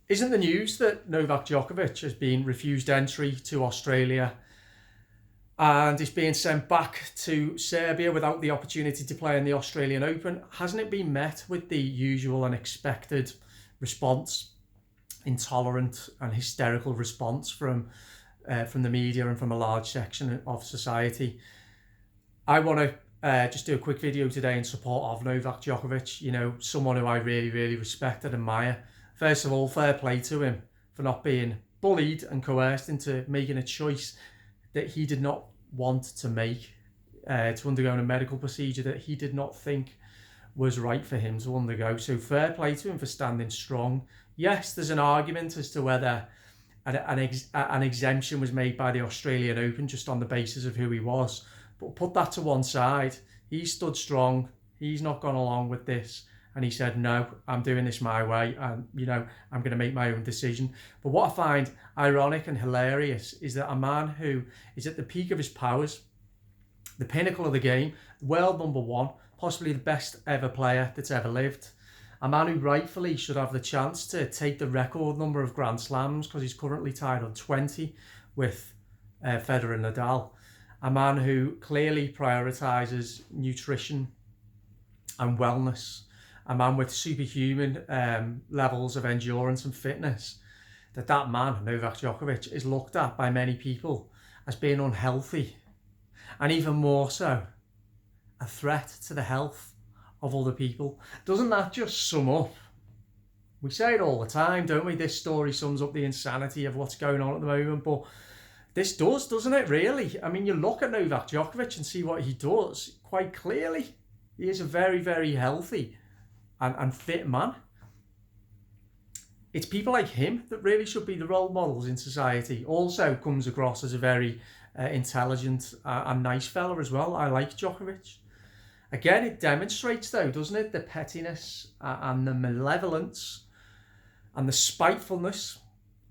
Isn't the news that Novak Djokovic has been refused entry to Australia and is being sent back to Serbia without the opportunity to play in the Australian Open? Hasn't it been met with the usual and expected response, intolerant and hysterical response from the media and from a large section of society? I want to just do a quick video today in support of Novak Djokovic, you know, someone who I really, really respect and admire. First of all, fair play to him for not being bullied and coerced into making a choice that he did not want to make, to undergo a medical procedure that he did not think was right for him to undergo. So fair play to him for standing strong. Yes, there's an argument as to whether an exemption was made by the Australian Open just on the basis of who he was. But put that to one side. He stood strong. He's not gone along with this. And he said, no, I'm doing this my way. And, you know, I'm going to make my own decision. But what I find ironic and hilarious is that a man who is at the peak of his powers, the pinnacle of the game, world number one, possibly the best ever player that's ever lived, a man who rightfully should have the chance to take the record number of Grand Slams because he's currently tied on 20 with Federer and Nadal. A man who clearly prioritises nutrition and wellness. A man with superhuman levels of endurance and fitness. That man, Novak Djokovic, is looked at by many people as being unhealthy. And even more so, a threat to the health of other people. Doesn't that just sum up? We say it all the time, don't we? This story sums up the insanity of what's going on at the moment, but this does, doesn't it, really? I mean, you look at Novak Djokovic and see what he does quite clearly. He is a very, very healthy and fit man. It's people like him that really should be the role models in society. Also comes across as a very intelligent and nice fella as well. I like Djokovic. Again, it demonstrates though, doesn't it, the pettiness and the malevolence and the spitefulness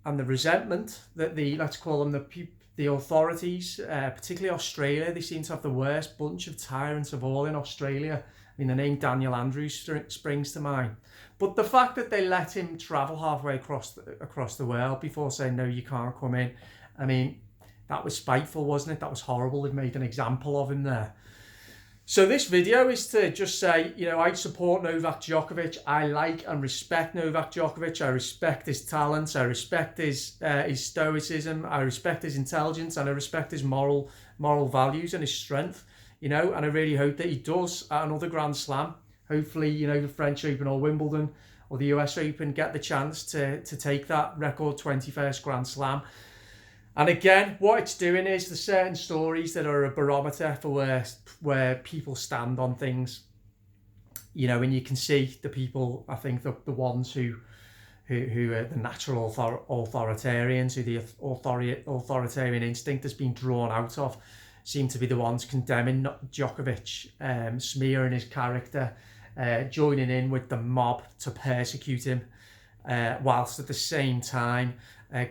and the resentment that the, let's call them the authorities, particularly Australia, they seem to have the worst bunch of tyrants of all in Australia. I mean, the name Daniel Andrews springs to mind. But the fact that they let him travel halfway across the world before saying, no, you can't come in, I mean, that was spiteful, wasn't it? That was horrible. They've made an example of him there. So this video is to just say, you know, I support Novak Djokovic. I like and respect Novak Djokovic. I respect his talents. I respect his stoicism. I respect his intelligence, and I respect his moral values and his strength. You know, and I really hope that he does at another Grand Slam. Hopefully, you know, the French Open or Wimbledon or the US Open get the chance to take that record 21st Grand Slam. And again, what it's doing is there's certain stories that are a barometer for where people stand on things. You know, and you can see the people, I think the ones who are the natural authoritarians, who the authoritarian instinct has been drawn out of, seem to be the ones condemning Djokovic, smearing his character, joining in with the mob to persecute him, whilst at the same time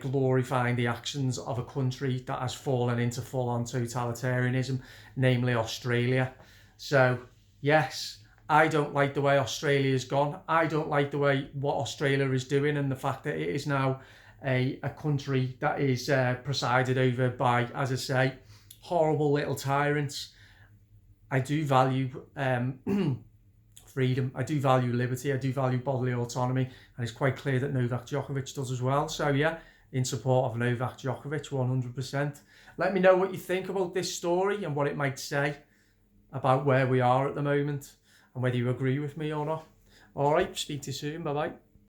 glorifying the actions of a country that has fallen into full-on totalitarianism, namely Australia. So, yes, I don't like the way Australia's gone. I don't like the way what Australia is doing, and the fact that it is now a country that is presided over by, as I say, horrible little tyrants. I do value freedom. I do value liberty. I do value bodily autonomy. And it's quite clear that Novak Djokovic does as well. So yeah, in support of Novak Djokovic, 100%. Let me know what you think about this story and what it might say about where we are at the moment and whether you agree with me or not. All right, speak to you soon. Bye-bye.